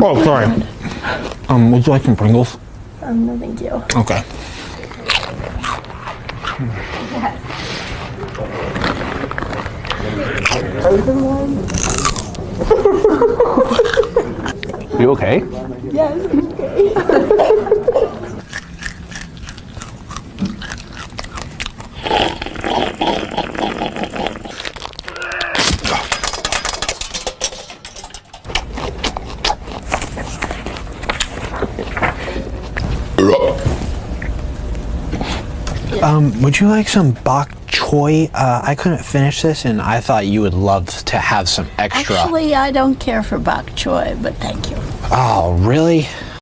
Oh, sorry. Would you like some Pringles? No, thank you. Okay. You okay? Yes, okay. Would you like some bok choy? I couldn't finish this, and I thought you would love to have some extra. Actually, I don't care for bok choy, but thank you. Oh, really?